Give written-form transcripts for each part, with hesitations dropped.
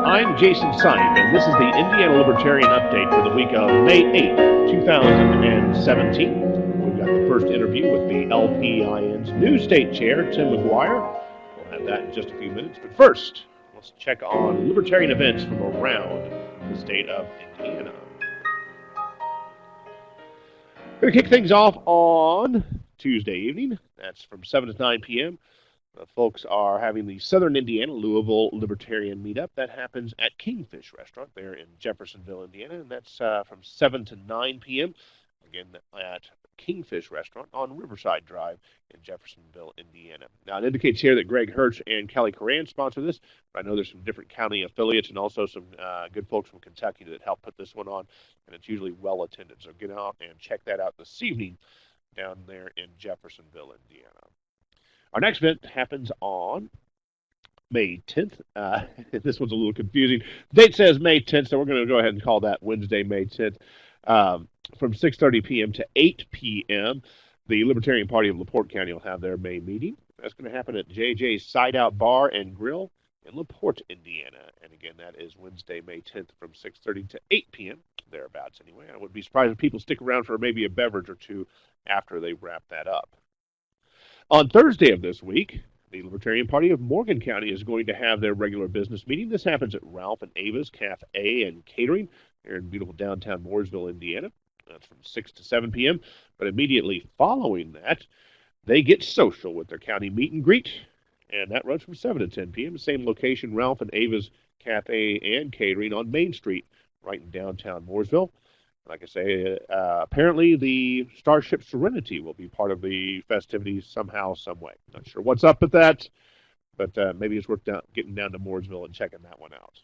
I'm Jason Seib, and this is the Indiana Libertarian Update for the week of May 8th, 2017. We've got the first interview with the LPIN's new state chair, Tim Maguire. We'll have that in just a few minutes. But first, let's check on libertarian events from around the state of Indiana. We're going to kick things off on Tuesday evening. That's from 7 to 9 p.m. Folks are having the Southern Indiana Louisville Libertarian Meetup. That happens at Kingfish Restaurant there in Jeffersonville, Indiana, and that's from 7 to 9 p.m. Again, at Kingfish Restaurant on Riverside Drive in Jeffersonville, Indiana. Now, it indicates here that Greg Hirsch and Kelly Coran sponsor this, but I know there's some different county affiliates and also some good folks from Kentucky that help put this one on, and it's usually well attended. So get out and check that out this evening down there in Jeffersonville, Indiana. Our next event happens on May 10th. This one's a little confusing. The date says May 10th, so we're going to go ahead and call that Wednesday, May 10th. From 6:30 p.m. to 8 p.m., the Libertarian Party of LaPorte County will have their May meeting. That's going to happen at JJ's Side Out Bar and Grill in LaPorte, Indiana. And again, that is Wednesday, May 10th from 6:30 to 8 p.m., thereabouts anyway. I would be surprised if people stick around for maybe a beverage or two after they wrap that up. On Thursday of this week, the Libertarian Party of Morgan County is going to have their regular business meeting. This happens at Ralph and Ava's Cafe and Catering here in beautiful downtown Mooresville, Indiana. That's from 6 to 7 p.m. But immediately following that, they get social with their county meet and greet, and that runs from 7 to 10 p.m. The same location, Ralph and Ava's Cafe and Catering on Main Street, right in downtown Mooresville. Like I say, apparently the Starship Serenity will be part of the festivities somehow, some way. Not sure what's up with that, but maybe it's worth getting down to Mooresville and checking that one out.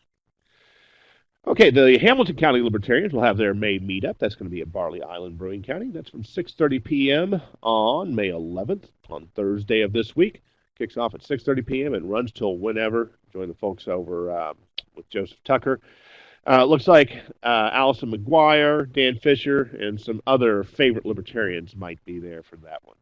Okay, the Hamilton County Libertarians will have their May meetup. That's going to be at Barley Island Brewing County. That's from 6:30 p.m. on May 11th, on Thursday of this week. Kicks off at 6:30 p.m. and runs till whenever. Join the folks over with Joseph Tucker. Looks like Allison Maguire, Dan Fisher, and some other favorite libertarians might be there for that one.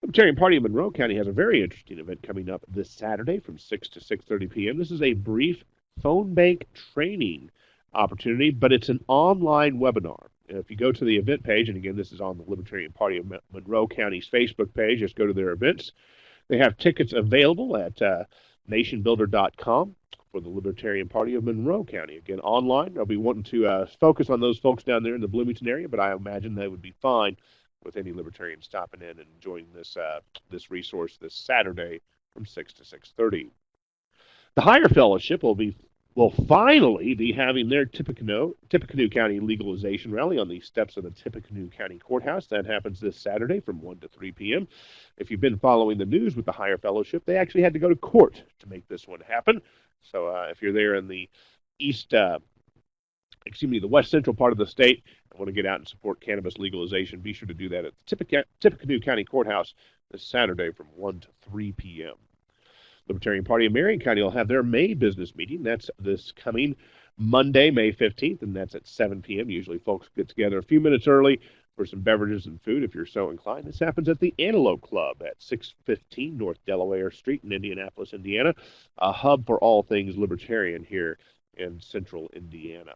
Libertarian Party of Monroe County has a very interesting event coming up this Saturday from 6 to 6:30 p.m. This is a brief phone bank training opportunity, but it's an online webinar. If you go to the event page, and again, this is on the Libertarian Party of Monroe County's Facebook page, just go to their events. They have tickets available at nationbuilder.com. for the Libertarian Party of Monroe County. Again, online. I'll be wanting to focus on those folks down there in the Bloomington area, but I imagine they would be fine with any Libertarian stopping in and enjoying this resource this Saturday from 6 to 6:30. The Higher Fellowship will finally be having their Tippecanoe County legalization rally on the steps of the Tippecanoe County Courthouse. That happens this Saturday from 1 to 3 p.m. If you've been following the news with the Higher Fellowship, they actually had to go to court to make this one happen. So if you're there in the the west central part of the state and want to get out and support cannabis legalization, be sure to do that at the Tippecanoe County Courthouse this Saturday from 1 to 3 p.m. Libertarian Party of Marion County will have their May business meeting. That's this coming Monday, May 15th, and that's at 7 p.m. Usually folks get together a few minutes early for some beverages and food if you're so inclined. This happens at the Antelope Club at 615 North Delaware Street in Indianapolis, Indiana, a hub for all things libertarian here in central Indiana.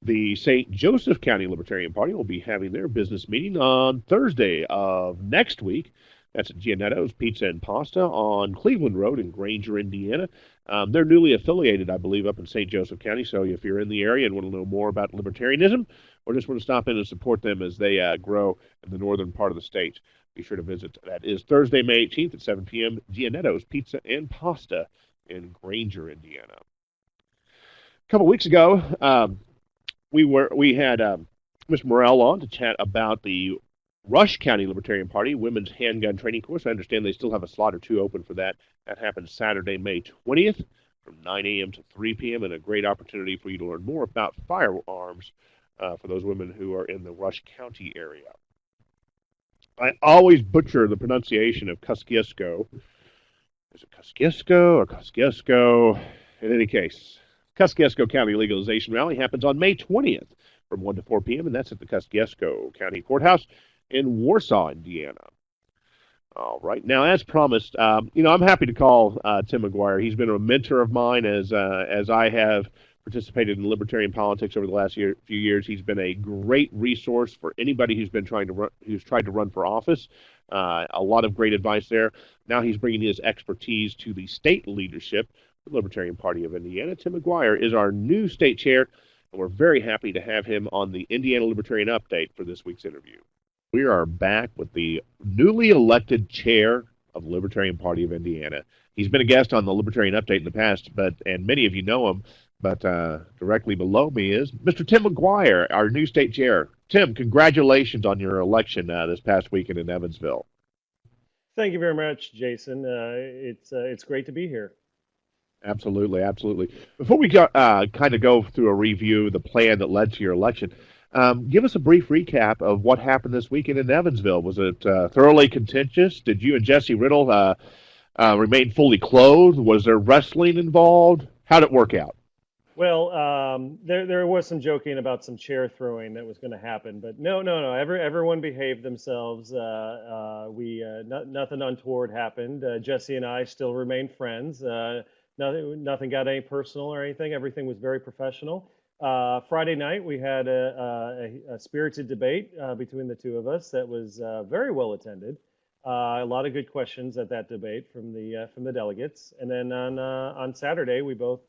The St. Joseph County Libertarian Party will be having their business meeting on Thursday of next week. That's at Gianetto's Pizza and Pasta on Cleveland Road in Granger, Indiana. They're newly affiliated, I believe, up in St. Joseph County. So if you're in the area and want to know more about libertarianism or just want to stop in and support them as they grow in the northern part of the state, be sure to visit. That is Thursday, May 18th at 7 p.m. Gianetto's Pizza and Pasta in Granger, Indiana. A couple weeks ago, we had Ms. Morrell on to chat about the Rush County Libertarian Party Women's Handgun Training Course. I understand they still have a slot or two open for that. That happens Saturday, May 20th from 9 a.m. to 3 p.m. and a great opportunity for you to learn more about firearms for those women who are in the Rush County area. I always butcher the pronunciation of Kosciuszko. Is it Kosciuszko or Kosciuszko? In any case, Kosciuszko County Legalization Rally happens on May 20th from 1 to 4 p.m., and that's at the Kosciuszko County Courthouse in Warsaw, Indiana. All right. Now, as promised, I'm happy to call Tim Maguire. He's been a mentor of mine as I have participated in libertarian politics over the last few years. He's been a great resource for anybody who's tried to run for office. A lot of great advice there. Now he's bringing his expertise to the state leadership, the Libertarian Party of Indiana. Tim Maguire is our new state chair, and we're very happy to have him on the Indiana Libertarian Update for this week's interview. We are back with the newly elected chair of the Libertarian Party of Indiana. He's been a guest on the Libertarian Update in the past, and many of you know him, but directly below me is Mr. Tim Maguire, our new state chair. Tim, congratulations on your election this past weekend in Evansville. Thank you very much, Jason. It's great to be here. Absolutely, absolutely. Before we kind of go through a review of the plan that led to your election, give us a brief recap of what happened this weekend in Evansville. Was it thoroughly contentious? Did you and Jesse Riddle remain fully clothed? Was there wrestling involved? How did it work out? Well, there was some joking about some chair throwing that was going to happen, but no. Everyone behaved themselves. Nothing untoward happened. Jesse and I still remain friends. Nothing got any personal or anything. Everything was very professional. Friday night we had a spirited debate between the two of us that was very well attended. A lot of good questions at that debate from the delegates, and then on Saturday we both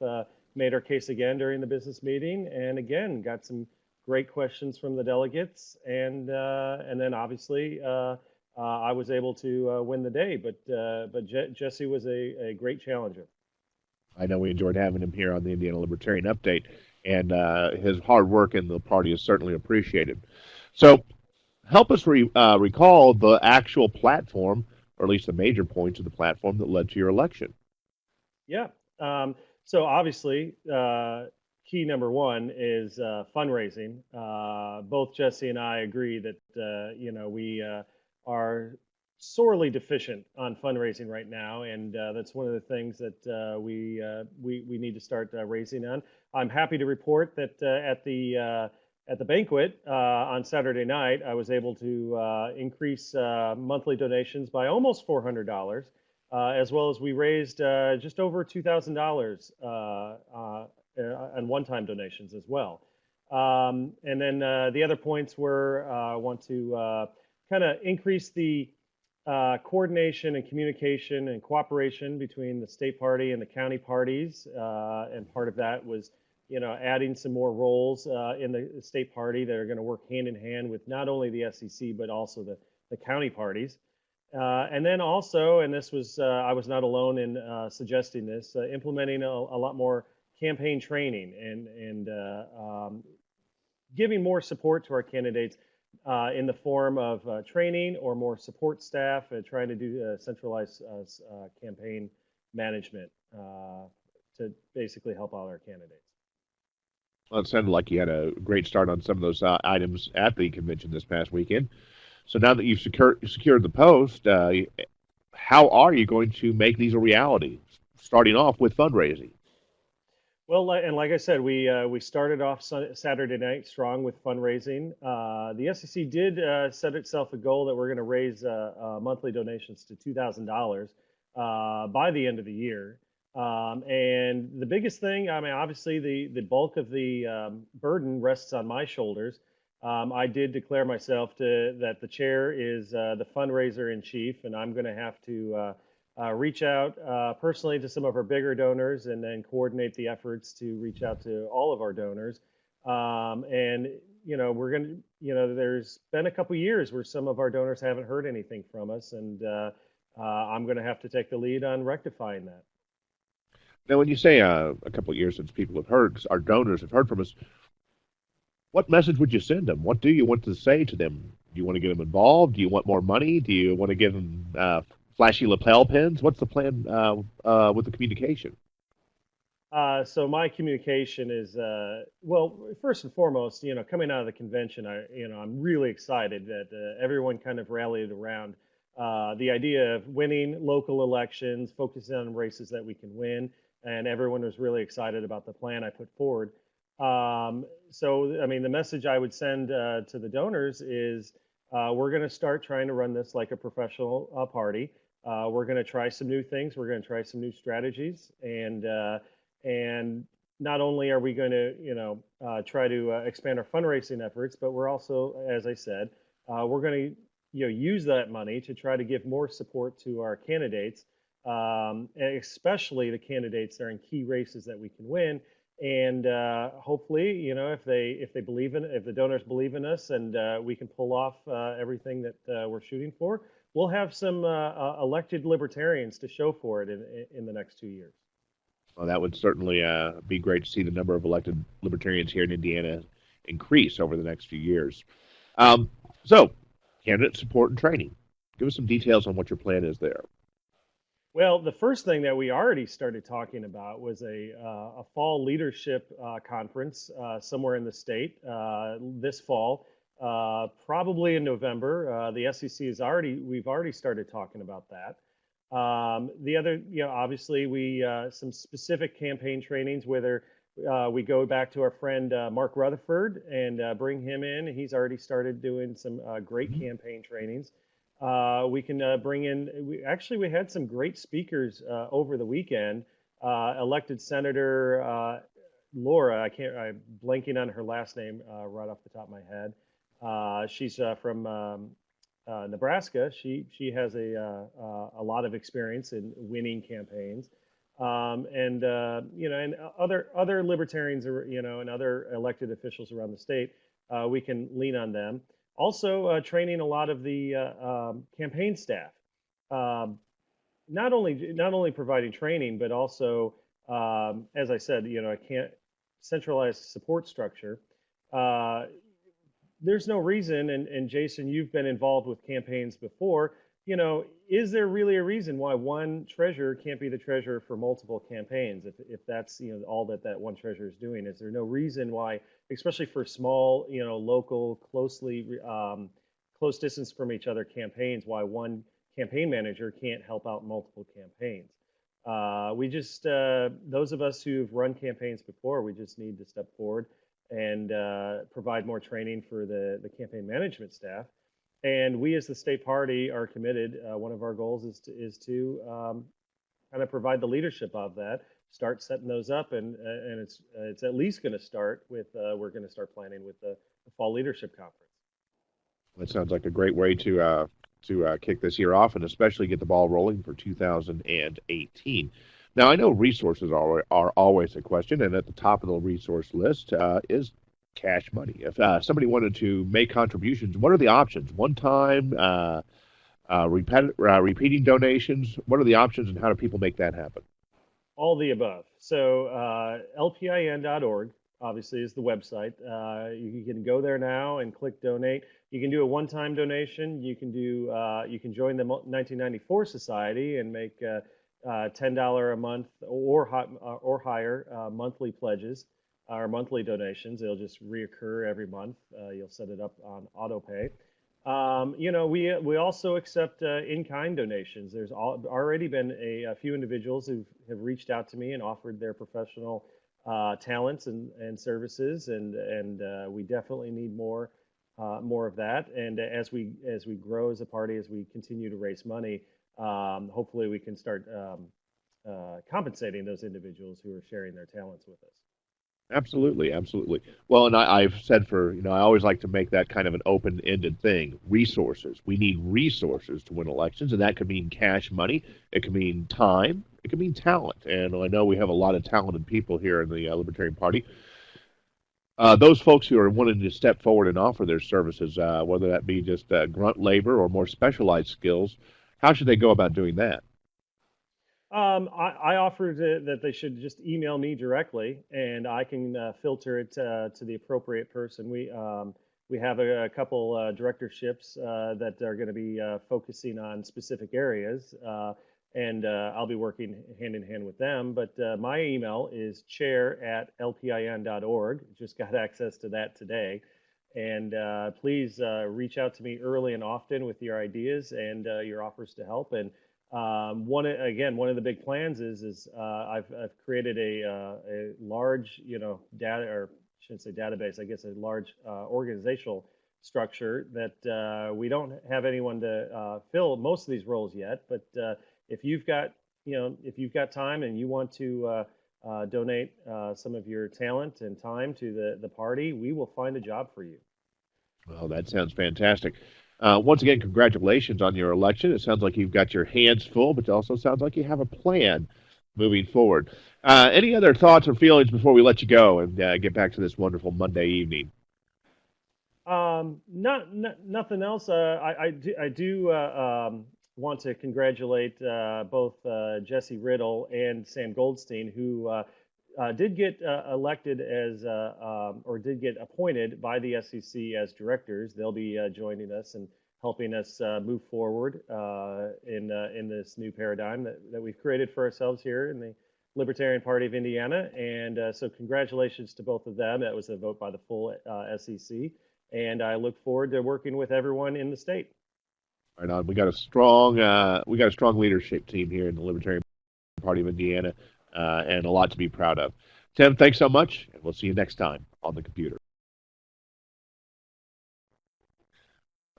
made our case again during the business meeting, and again got some great questions from the delegates, and then obviously I was able to win the day, but Jesse was a great challenger. I know we enjoyed having him here on the Indiana Libertarian Update, and his hard work in the party is certainly appreciated. So, help us recall the actual platform, or at least the major points of the platform that led to your election. Yeah. So obviously, key number one is fundraising. Both Jesse and I agree that we are sorely deficient on fundraising right now, and that's one of the things that we need to start raising on. I'm happy to report that at the banquet on Saturday night, I was able to increase monthly donations by almost $400. As well as we raised just over $2,000 on one-time donations as well. And then the other points were I want to kind of increase the coordination and communication and cooperation between the state party and the county parties. And part of that was, adding some more roles in the state party that are going to work hand in hand with not only the SEC, but also the county parties. And then also, and this was, I was not alone in suggesting this, implementing a lot more campaign training and giving more support to our candidates in the form of training or more support staff, trying to do centralized campaign management to basically help out our candidates. Well, it sounded like you had a great start on some of those items at the convention this past weekend. So now that you've secured the post, how are you going to make these a reality? Starting off with fundraising. Well, and like I said, we started off Saturday night strong with fundraising. The SEC did set itself a goal that we're going to raise monthly donations to $2,000 by the end of the year. And the biggest thing, I mean, obviously the bulk of the burden rests on my shoulders. I did declare myself that the chair is the fundraiser in chief, and I'm going to have to reach out personally to some of our bigger donors and then coordinate the efforts to reach out to all of our donors. And, we're going to, there's been a couple years where some of our donors haven't heard anything from us, and I'm going to have to take the lead on rectifying that. Now, when you say a couple of years since people have heard, our donors have heard from us, what message would you send them? What do you want to say to them? Do you want to get them involved? Do you want more money? Do you want to give them flashy lapel pins? What's the plan with the communication? So my communication is, well, first and foremost, coming out of the convention, I'm really excited that everyone kind of rallied around the idea of winning local elections, focusing on races that we can win, and everyone was really excited about the plan I put forward. So, I mean, the message I would send to the donors is, We're going to start trying to run this like a professional party. We're going to try some new things. We're going to try some new strategies, and not only are we going to, try to expand our fundraising efforts, but we're also, as I said, we're going to, use that money to try to give more support to our candidates, especially the candidates that are in key races that we can win. And hopefully, if the donors believe in us, and we can pull off everything that we're shooting for, we'll have some elected libertarians to show for it in the next 2 years. Well, that would certainly be great to see the number of elected libertarians here in Indiana increase over the next few years. So, candidate support and training. Give us some details on what your plan is there. Well, the first thing that we already started talking about was a fall leadership conference somewhere in the state this fall, probably in November. The SEC we've already started talking about that. The other, obviously we some specific campaign trainings, whether we go back to our friend Mark Rutherford and bring him in. He's already started doing some great campaign trainings. We can bring in. We had some great speakers over the weekend. Elected Senator Laura, I'm blanking on her last name right off the top of my head. She's from Nebraska. She has a lot of experience in winning campaigns, and and other libertarians, and other elected officials around the state. We can lean on them. Also, training a lot of the campaign staff. Not only providing training, but also, as I said, a can't centralized support structure. There's no reason, and Jason, you've been involved with campaigns before. Is there really a reason why one treasurer can't be the treasurer for multiple campaigns? If that's all that one treasurer is doing, is there no reason why, especially for small, local, close distance from each other campaigns, why one campaign manager can't help out multiple campaigns? Those of us who've run campaigns before, we just need to step forward and provide more training for the campaign management staff. And we, as the state party, are committed. One of our goals is to kind of provide the leadership of that, start setting those up, and it's at least going to start with we're going to start planning with the fall leadership conference. That sounds like a great way to kick this year off, and especially get the ball rolling for 2018. Now, I know resources are always a question, and at the top of the resource list is cash money. If somebody wanted to make contributions, what are the options? One-time, repeating donations? What are the options, and how do people make that happen? All the above. So lpin.org, obviously, is the website. You can go there now and click donate. You can do a one-time donation. You can join the 1994 Society and make $10 a month or higher monthly pledges or monthly donations. It'll just reoccur every month. You'll set it up on auto pay. We also accept in-kind donations. There's already been a few individuals who have reached out to me and offered their professional talents and services, and we definitely need more of that. And as we grow as a party, as we continue to raise money, hopefully we can start compensating those individuals who are sharing their talents with us. Absolutely, absolutely. Well, and I've said I always like to make that kind of an open-ended thing. Resources. We need resources to win elections, and that could mean cash money. It could mean time. It could mean talent. And I know we have a lot of talented people here in the Libertarian Party. Those folks who are wanting to step forward and offer their services, whether that be just grunt labor or more specialized skills, how should they go about doing that? I offered that they should just email me directly, and I can filter it to the appropriate person. We have a couple directorships that are going to be focusing on specific areas, and I'll be working hand in hand with them. But my email is chair@lpin.org. Just got access to that today. And please reach out to me early and often with your ideas and your offers to help. And one of the big plans is I've created a large data, or I shouldn't say database, I guess a large organizational structure that we don't have anyone to fill most of these roles yet. But if you've got, if you've got time and you want to donate some of your talent and time to the party, we will find a job for you. Well, that sounds fantastic. Once again, congratulations on your election. It sounds like you've got your hands full, but it also sounds like you have a plan moving forward. Any other thoughts or feelings before we let you go and get back to this wonderful Monday evening? Nothing else. I do want to congratulate both Jesse Riddle and Sam Goldstein, who did get elected as or did get appointed by the SEC as directors. They'll be joining us and helping us move forward in this new paradigm that we've created for ourselves here in the Libertarian Party of Indiana. And so congratulations to both of them. That was a vote by the full SEC. And I look forward to working with everyone in the state. Right on. We got a strong leadership team here in the Libertarian Party of Indiana, and a lot to be proud of. Tim, thanks so much, and we'll see you next time on the computer.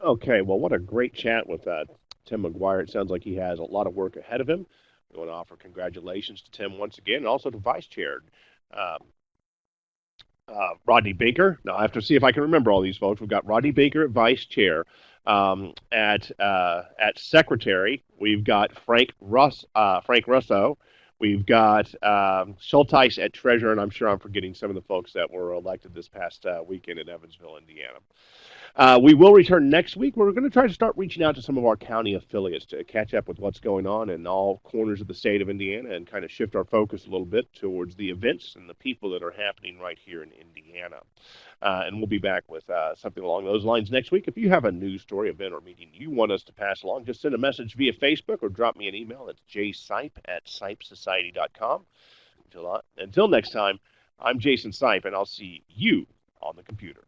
Okay, well, what a great chat with Tim Maguire. It sounds like he has a lot of work ahead of him. We want to offer congratulations to Tim once again, and also to Vice Chair um, Rodney Baker. Now I have to see if I can remember all these folks. We've got Rodney Baker at Vice Chair. At Secretary, we've got Frank Russo. We've got Schulteis at Treasurer, and I'm sure I'm forgetting some of the folks that were elected this past weekend in Evansville, Indiana. We will return next week. We're going to try to start reaching out to some of our county affiliates to catch up with what's going on in all corners of the state of Indiana and kind of shift our focus a little bit towards the events and the people that are happening right here in Indiana. And we'll be back with something along those lines next week. If you have a news story, event, or meeting you want us to pass along, just send a message via Facebook or drop me an email. It's jsipe@sipesociety.com. Until next time, I'm Jason Sipe, and I'll see you on the computer.